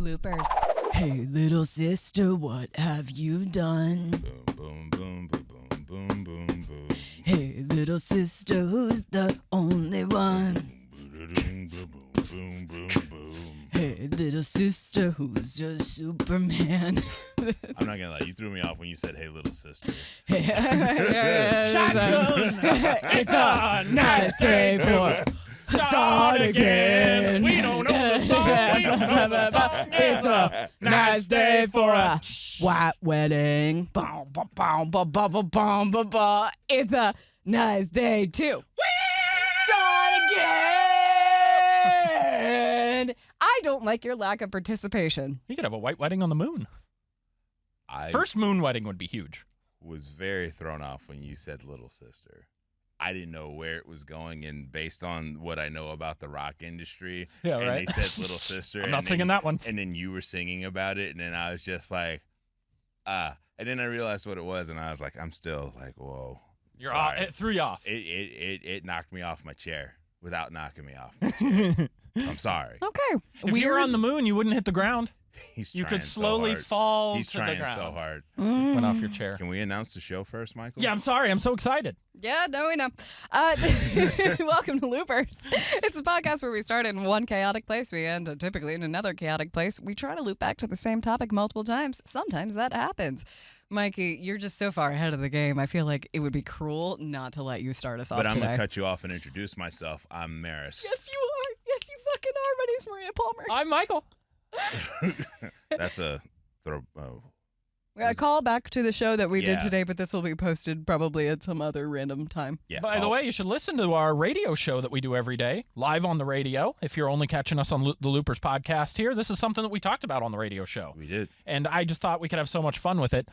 Loopers. Hey, little sister, what have you done? Boom, boom, boom, boom, boom, boom, boom. Hey, little sister, who's the only one? Boom, boom, boom, boom. Hey, little sister, who's your Superman? I'm not gonna lie, you threw me off when you said, "Hey, little sister." Shotgun! It's a nice day for start again. We don't know the song. We don't know the song. It's a nice day for a white wedding. Boom, boom, boom, boom, boom, boom, boom, boom, boom. It's a nice day to start again. I don't like your lack of participation. You could have a white wedding on the moon. First moon wedding would be huge. Was very thrown off when you said "little sister." I didn't know where it was going, and based on what I know about the rock industry, Yeah, and right. they said "little sister," I'm not singing that one. and then you were singing about it, and then I was just like, and then I realized what it was, and I was like, I'm still like, whoa. You're off. sorry. It threw you off. It knocked me off my chair without knocking me off my chair. I'm sorry. Okay. If you were on the moon, you wouldn't hit the ground. He's You trying could slowly so hard. fall He's to the trying ground. so hard. Went off your chair. Can we announce the show first, Michael? Yeah, I'm sorry. I'm so excited. Yeah, no, we know. Welcome to Loopers. It's a podcast where we start in one chaotic place, we end typically in another chaotic place. We try to loop back to the same topic multiple times. Sometimes that happens. Mikey, you're just so far ahead of the game. I feel like it would be cruel not to let you start us off But I'm today. going to cut you off and introduce myself. I'm Maris. Yes, you are. Yes, you fucking are. My name's Maria Palmer. I'm Michael. That's a throw. A call back to the show that we did Yeah. today, but this will be posted probably at some other random time. Yeah. By the way, you should listen to our radio show that we do every day, live on the radio. If you're only catching us on the Loopers podcast here, this is something that we talked about on the radio show. we did. And I just thought we could have so much fun with it.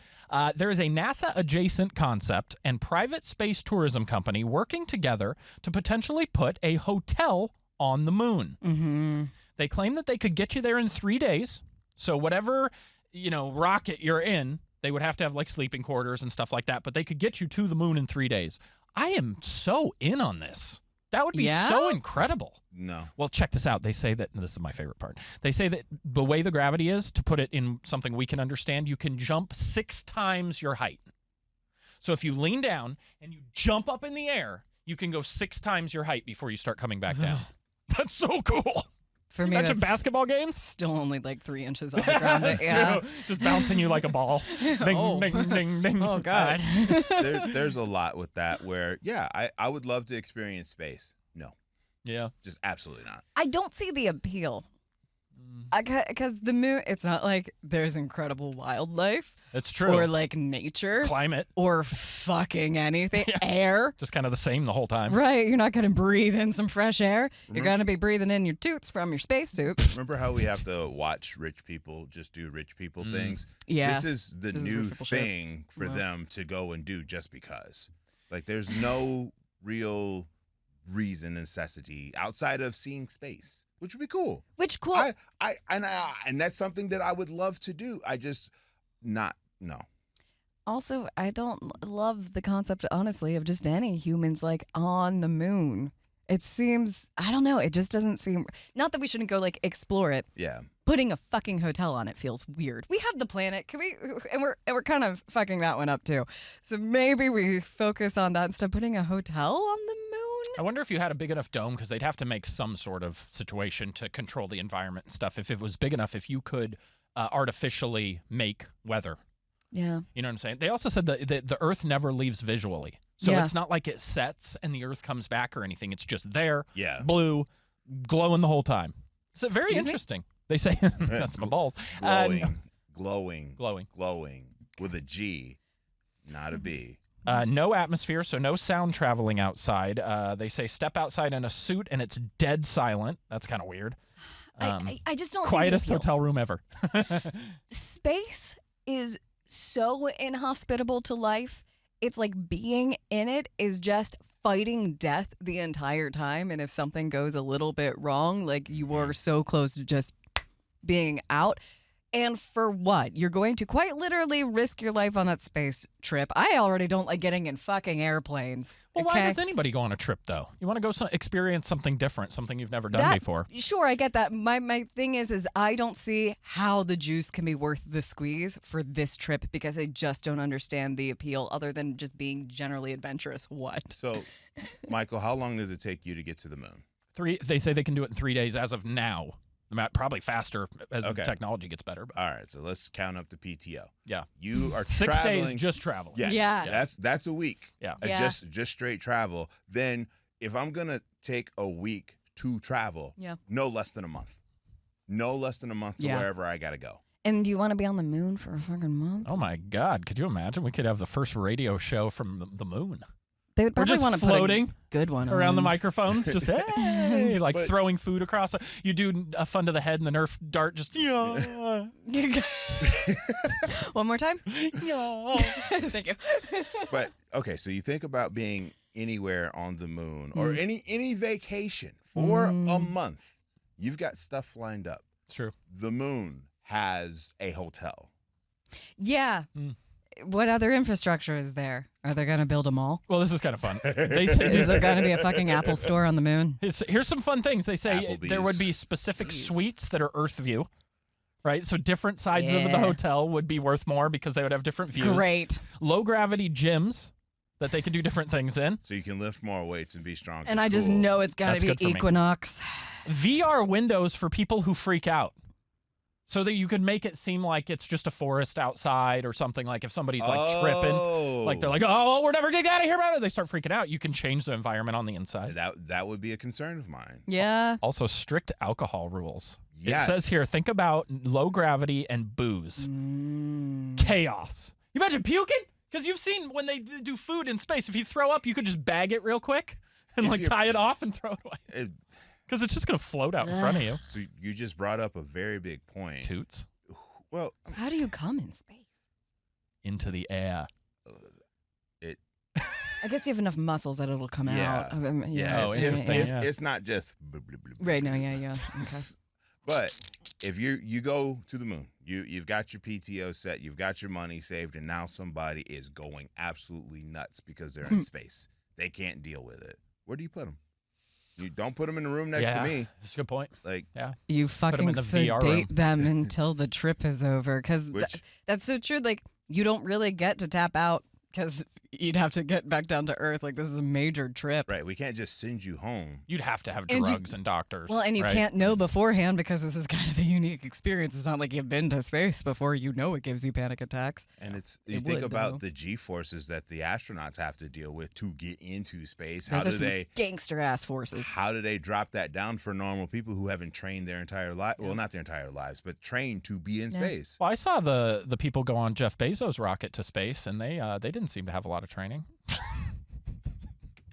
There is a NASA-adjacent concept and private space tourism company working together to potentially put a hotel on the moon. Mm-hmm. They claim that they could get you there in 3 days. So whatever, rocket you're in, they would have to have like sleeping quarters and stuff like that, but they could get you to the moon in 3 days. I am so in on this. That would be so incredible. No. Well, check this out. They say that, this is my favorite part. They say that the way the gravity is, to put it in something we can understand, you can jump 6 times your height. So if you lean down and you jump up in the air, you can go 6 times your height before you start coming back down. That's so cool. For me, Imagine that's basketball games. still only like 3 inches off the ground. But yeah. True. Just bouncing you like a ball. Ding, Oh. ding, ding, ding. Oh, God. There's a lot with that where, I would love to experience space. No, Yeah. just absolutely not. I don't see the appeal. Because the moon, it's not like there's incredible wildlife It's true. or like nature Climate. or fucking anything. Yeah. Air. Just kind of the same the whole time. Right. You're not going to breathe in some fresh air. You're going to be breathing in your toots from your spacesuit. Remember how we have to watch rich people just do rich people things? Yeah. This is the This is new rich people shit. thing for Wow. them to go and do just because. Like, there's no real reason, necessity outside of seeing space, which would be cool. Which cool. And that's something that I would love to do. I just no. Also, I don't love the concept, honestly, of just any humans like on the moon. It seems, I don't know, it just doesn't seem, not that we shouldn't go like explore it. Yeah. Putting a fucking hotel on it feels weird. We have the planet. Can we? And we're kind of fucking that one up too. So maybe we focus on that instead of putting a hotel on the moon. I wonder if you had a big enough dome, because they'd have to make some sort of situation to control the environment and stuff. If it was big enough, if you could artificially make weather. Yeah. You know what I'm saying? They also said that the Earth never leaves visually. So Yeah. it's not like it sets and the Earth comes back or anything. It's just there, Yeah. blue, glowing the whole time. So very Excuse me? interesting. They say that's my balls. Glowing. Glowing. With a G, not a B. No atmosphere, so no sound traveling outside. They say step outside in a suit and it's dead silent. That's kind of weird. I just don't Quietest see the appeal. hotel room ever. Space is so inhospitable to life. It's like being in it is just fighting death the entire time. And if something goes a little bit wrong, like you are so close to just being out. And for what? You're going to quite literally risk your life on that space trip. I already don't like getting in fucking airplanes. Well, okay? why does anybody go on a trip, though? You want to go experience something different, something you've never done before. Sure, I get that. My thing is I don't see how the juice can be worth the squeeze for this trip because I just don't understand the appeal other than just being generally adventurous. What? So, Michael, how long does it take you to get to the moon? They say they can do it in 3 days as of now. Probably faster as the technology gets better. But. All right, so let's count up the PTO. Yeah. You are 6 traveling. days just traveling. Yeah. That's a week. Yeah. Just straight travel. Then if I'm going to take a week to travel, no less than a month. No less than a month to wherever I got to go. And do you want to be on the moon for a fucking month? Oh, my God. Could you imagine? We could have the first radio show from the moon. They would probably want to floating put a good one around the on. microphones, just hey, like But- throwing food across. You do a fun to the head and the Nerf dart, just yeah. One more time? Yeah. Thank you. But okay, so you think about being anywhere on the moon or any vacation for a month. You've got stuff lined up. It's true. The moon has a hotel. Yeah. What other infrastructure is there? Are they going to build a mall? Well, this is kind of fun. They say Is there going to be a fucking Apple store on the moon? here's some fun things. They say Applebee's. there would be specific Jeez. suites that are Earth view, right? So different sides of the Yeah. hotel would be worth more because they would have different views. Great. Low gravity gyms that they could do different things in. So you can lift more weights and be stronger. And I just Cool. know it's got That's to good be for me. Equinox. VR windows for people who freak out. So that you could make it seem like it's just a forest outside or something. Like if somebody's like tripping, like they're like, oh, we're never gonna get out of here about it. They start freaking out. You can change the environment on the inside. That would be a concern of mine. Yeah. Also, strict alcohol rules. Yes. It says here, think about low gravity and booze. Chaos. You imagine puking? Because you've seen when they do food in space, if you throw up, you could just bag it real quick and If like you're- tie it off and throw it away. Because it's just going to float out in front of you. So you just brought up a very big point. Toots. Well, How do you come in space? Into the air. I guess you have enough muscles that it'll come out. Yeah. Oh, it's, interesting, It's, yeah. it's not just. Blah, blah, blah, blah, Right, blah. no, yeah. Okay. But if you go to the moon, you've got your PTO set, you've got your money saved, and now somebody is going absolutely nuts because they're in space. They can't deal with it. Where do you put them? You don't put them in the room next to me. That's a good point. Like, You 'em fucking in the VR room. sedate them until the trip is over. Because Which- that's so true. Like, you don't really get to tap out because you'd have to get back down to Earth. Like, this is a major trip. right, we can't just send you home. You'd have to have And drugs and doctors. Well, and you right? can't know beforehand because this is kind of a unique experience. It's not like you've been to space before. You know it gives you panic attacks. And you It think would, about though. the G-forces that the astronauts have to deal with to get into space. Those are some gangster-ass forces. How do they drop that down for normal people who haven't trained their entire life? Well, not their entire lives, but trained to be in Yeah. space. Well, I saw the people go on Jeff Bezos' rocket to space, and they didn't seem to have a lot of training.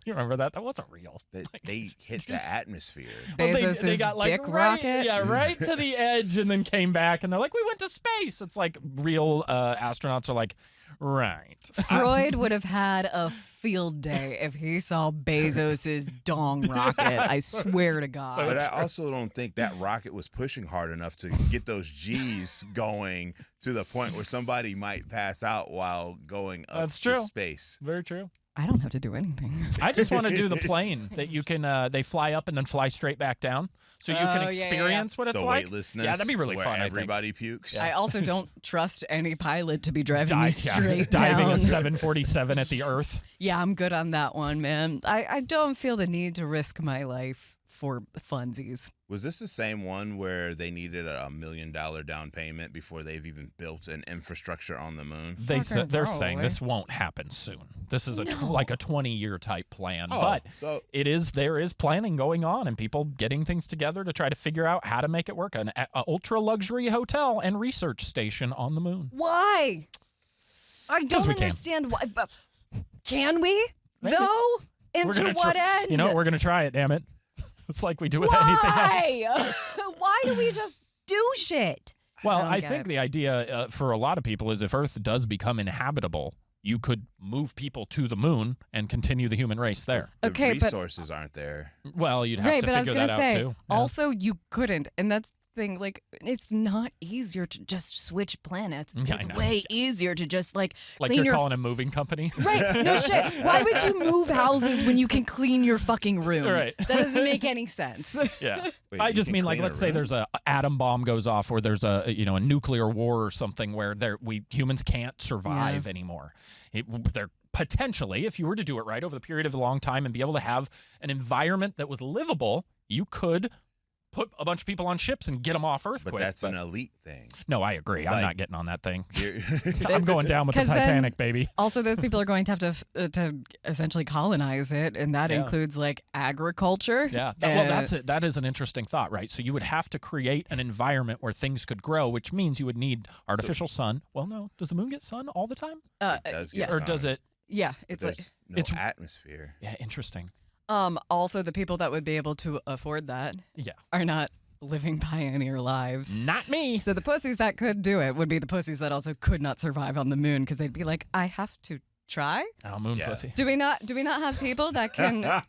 You remember that? That wasn't real. They hit just- the atmosphere. Well, Bezos' got, like, dick right, rocket? Yeah, right to the edge and then came back and they're like, we went to space. It's like real astronauts are like, right. Freud would have had a field day if he saw Bezos' dong rocket. I swear to God. But I also don't think that rocket was pushing hard enough to get those G's going to the point where somebody might pass out while going up That's to true. space. Very true. I don't have to do anything. I just want to do the plane that you can, they fly up and then fly straight back down. So you Oh, can yeah, yeah, experience what it's The like. weightlessness. Yeah, that'd be really where fun, I think. Everybody pukes. I also don't trust any pilot to be driving me straight diving down. a 747 at the Earth. Yeah, I'm good on that one, man. I don't feel the need to risk my life for funsies. Was this the same one where they needed a $1 million down payment before they've even built an infrastructure on the moon? They're saying probably. this won't happen soon. This is like a 20-year type plan, Oh, but so there is planning going on and people getting things together to try to figure out how to make it work. An ultra luxury hotel and research station on the moon. Why? I don't we can. understand why. But can we? Maybe. Though? We're And to gonna what end? You know what? We're gonna try it. Damn it! It's like we do with anything else. Why? Why do we just do shit? Well, don't I get think it. the idea for a lot of people is if Earth does become inhabitable, you could move people to the moon and continue the human race there. the Okay, but resources aren't there. Well, you'd have right, to but I was figure gonna that say out too. Yeah. also you couldn't, and that's thing. Like, it's not easier to just switch planets. Yeah, It's I know. way easier to just like you're your calling a moving company. Right, no shit. Why would you move houses when you can clean your fucking room? Right. That doesn't make any sense. Yeah. Wait, I you just can mean like, clean let's a say room? there's a atom bomb goes off, or there's a nuclear war or something where humans can't survive anymore. They're potentially, if you were to do it right over the period of a long time and be able to have an environment that was livable, you could put a bunch of people on ships and get them off Earth But quick. that's an elite thing. No, I agree. I'm Like- not getting on that thing. You're- I'm going down with the 'Cause then- Titanic, baby. Also, those people are going to have to essentially colonize it, and that Yeah. includes like agriculture. Yeah. Well, that's it. That is an interesting thought, right? So you would have to create an environment where things could grow, which means you would need artificial sun. Well, no. Does the moon get sun all the time? It does get yes. Or sun. does it? Yeah, it's like There's no it's- atmosphere. Yeah, interesting. also the people that would be able to afford that Yeah. are not living pioneer lives. Not me. So the pussies that could do it would be the pussies that also could not survive on the moon because they'd be like, I have to try. Oh, moon Yeah. pussy. Do we not have people that can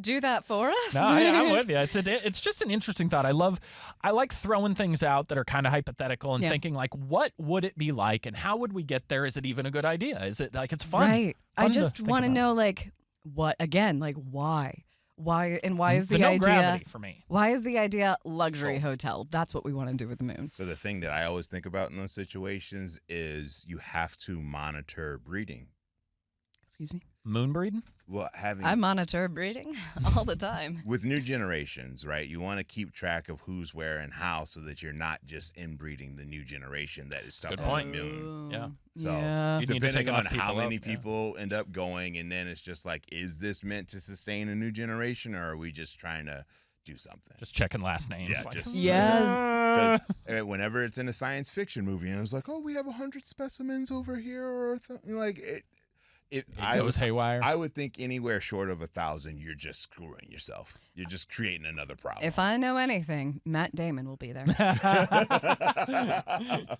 do that for us? No, yeah, I'm with you. It's just an interesting thought. I like throwing things out that are kind of hypothetical and Yeah. thinking like, what would it be like, and how would we get there? Is it even a good idea? Is it like it's fun? Right. I Fun to just think want to about. know like what again, like why is the no idea gravity for me. why is the idea luxury Control. hotel? That's what we want to do with the moon. So the thing that I always think about in those situations is you have to monitor breeding. Excuse me. Moon breeding? Well, having I monitor breeding all the time. with new generations, right? You want to keep track of who's where and how, so that you're not just inbreeding the new generation that is stuck Good on point. the moon. Yeah. So yeah. You'd need to take depending on enough how people many out, yeah. people end up going, and then it's just like, is this meant to sustain a new generation, or are we just trying to do something? Just checking last names. Yeah, like, just- Yeah. 'Cause, whenever it's in a science fiction movie, and it's like, oh, we have 100 specimens over here, or like it it goes haywire. I would think anywhere short of 1,000, you're just screwing yourself. You're just creating another problem. If I know anything, Matt Damon will be there.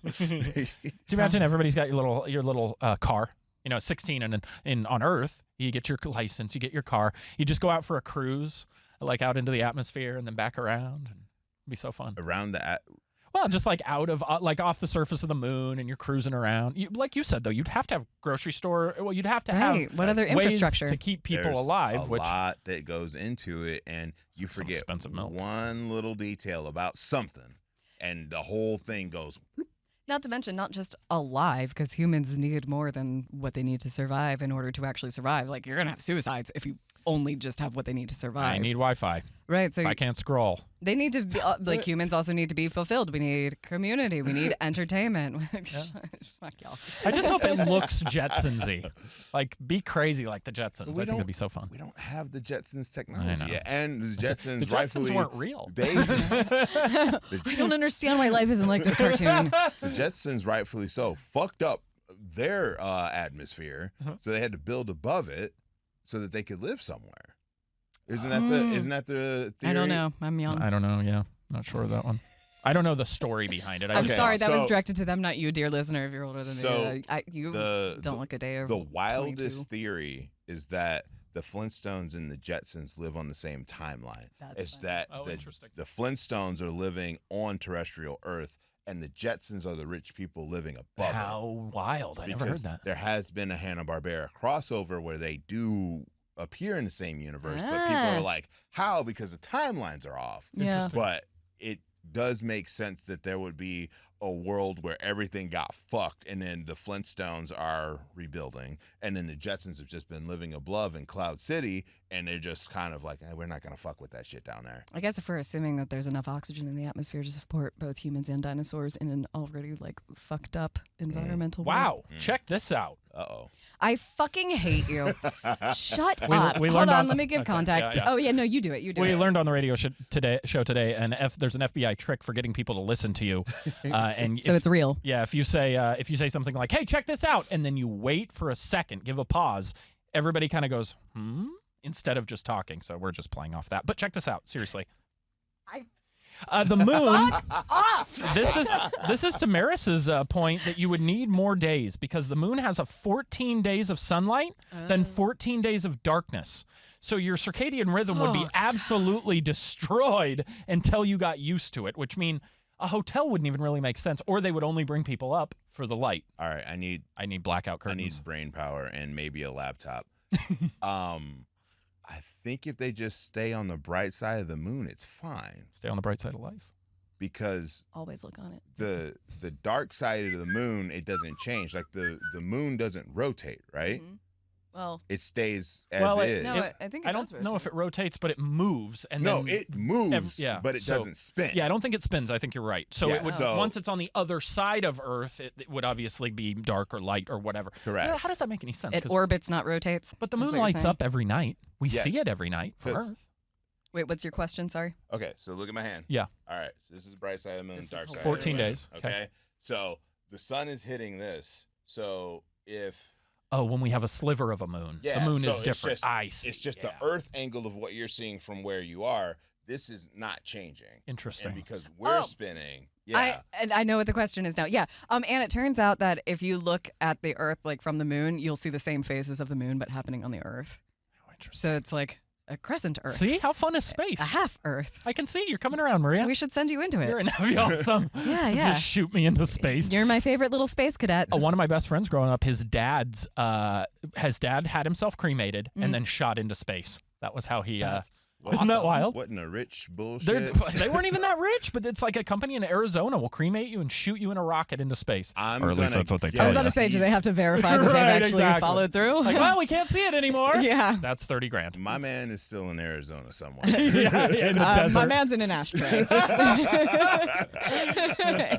Do you imagine everybody's got your little car? 16 and on Earth, you get your license, you get your car, you just go out for a cruise, like out into the atmosphere and then back around. It'd be so fun. Around the Well, just like out of like off the surface of the moon, and you're cruising around. Like you said, though, you'd have to have grocery store. Well, you'd have to Right. have What other ways infrastructure? to keep people there's alive. a Which lot that goes into it, and you Some forget expensive milk. one little detail about something, and the whole thing goes. Not to mention, not just alive, because humans need more than what they need to survive in order to actually survive. Like, you're going to have suicides if you only just have what they need to survive. I need Wi-Fi. right. So If I can't scroll. they need to be, like, humans also need to be fulfilled. We need community. We need entertainment. Fuck y'all. I just hope it looks Jetsons-y. Like, be crazy like the Jetsons. I think don't- that'd be so fun. We don't have the Jetsons technology know. yet, and the Jetsons The Jetsons rightfully weren't real. I don't understand why life isn't like this cartoon. The Jetsons rightfully so fucked up their atmosphere, so they had to build above it so that they could live somewhere. Isn't that the theory? I don't know. I'm young. I don't know. Yeah, not sure of that one. I don't know the story behind it. I'm Okay, sorry. That was so- directed to them, not you, dear listener, if you're older than So me. You the don't look a day over the wildest 22. theory is that the Flintstones and the Jetsons live on the same timeline. That's It's funny. that Oh, interesting. the Flintstones are living on terrestrial Earth, and the Jetsons are the rich people living above it. How wild. I never heard Because that. There has been a Hanna-Barbera crossover where they do appear in the same universe, but people Ah. are like, how? Because the timelines are off. Yeah. But it does make sense that there would be a world where everything got fucked, and then the Flintstones are rebuilding, and then the Jetsons have just been living above in Cloud City, and they're just kind of like, we're not going to fuck with that shit down there. I guess if we're assuming that there's enough oxygen in the atmosphere to support both humans and dinosaurs in an already like fucked up environmental world. Wow. Check this out. Uh-oh. I fucking hate you. Shut We- up. we Hold learned on, on- let me give okay, context. yeah, yeah. Oh yeah, no, you do it. You do We it. learned on the radio show today, and there's an FBI trick for getting people to listen to you. And So if- it's real. yeah, if you say something like, "Hey, check this out," and then you wait for a second, give a pause, everybody kind of goes, instead of just talking. So we're just playing off that. But check this out, seriously. The moon. This is Tamaris's point that you would need more days because the moon has a 14 days of sunlight, then 14 days of darkness. So your circadian rhythm would be absolutely destroyed until you got used to it, which means A hotel wouldn't even really make sense, or they would only bring people up for the light. All right, I need blackout curtains. I need brain power and maybe a laptop. I think if they just stay on the bright side of the moon, it's fine. Stay on the bright side of life. Because always look on it. The dark side of the moon, it doesn't change. Like the moon doesn't rotate, right? Mm-hmm. Well, it stays as is. No, I think I don't know if it rotates, but it moves. And then it moves, but it doesn't spin. Yeah, I don't think it spins. I think you're right. So it would so, once it's on the other side of Earth, it would obviously be dark or light or whatever. Correct. How does that make any sense? It orbits, not rotates. But the moon lights up every night. We see it every night for Earth. Wait, what's your question? Sorry. Okay, so look at my hand. Yeah. All right, so this is the bright side of the moon, dark side. 14 days. Okay, so the sun is hitting this. So if when we have a sliver of a moon, the moon is different. I see. It's just the Earth angle of what you're seeing from where you are. This is not changing. Interesting. And because we're spinning. Yeah. I know what the question is now. Yeah. And it turns out that if you look at the Earth like from the moon, you'll see the same phases of the moon, but happening on the Earth. Oh, interesting. So it's like a crescent Earth. See how fun is space? A half Earth. I can see you're coming around, Maria. We should send you into it. That'd be awesome. Yeah. Just shoot me into space. You're my favorite little space cadet. One of my best friends growing up, his dad had himself cremated and then shot into space. That was how he. Isn't that wild? What in a rich bullshit? They weren't even that rich, but it's like a company in Arizona will cremate you and shoot you in a rocket into space. Or at least that's what they tell I was you. about to say, do they have to verify that they've actually followed through? Like, well, we can't see it anymore. Yeah. That's $30,000. My man is still in Arizona somewhere. Yeah, in the desert. My man's in an ashtray.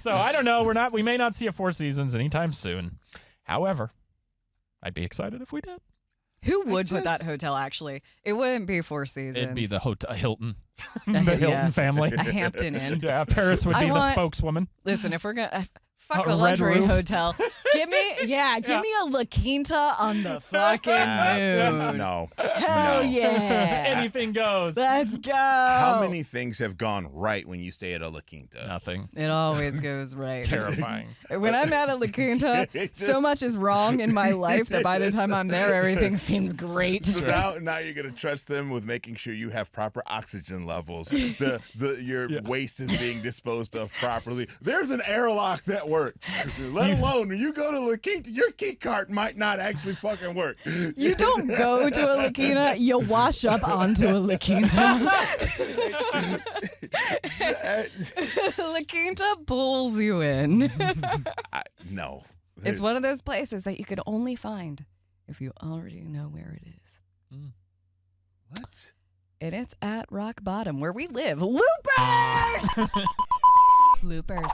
So I don't know. We may not see a Four Seasons anytime soon. However, I'd be excited if we did. Who would put that hotel, actually? It wouldn't be Four Seasons. It'd be the hotel Hilton. The Hilton family. A Hampton Inn. Yeah, Paris would be the spokeswoman. Listen, if we're going to... Fuck A the red luxury roof. hotel. Give me a La Quinta on the fucking moon. No. Hell yeah. Anything goes. Let's go. How many things have gone right when you stay at a La Quinta? Nothing. It always goes right. Terrifying. When I'm at a La Quinta, so much is wrong in my life that by the time I'm there, everything seems great. So now you're gonna trust them with making sure you have proper oxygen levels. Your waste is being disposed of properly. There's an airlock that works. Let alone when you go to La Quinta, your key card might not actually fucking work. You don't go to a La Quinta, you wash up onto a La Quinta. La Quinta pulls you in. No. It's one of those places that you could only find if you already know where it is. What? And it's at rock bottom where we live. Loopers! Loopers.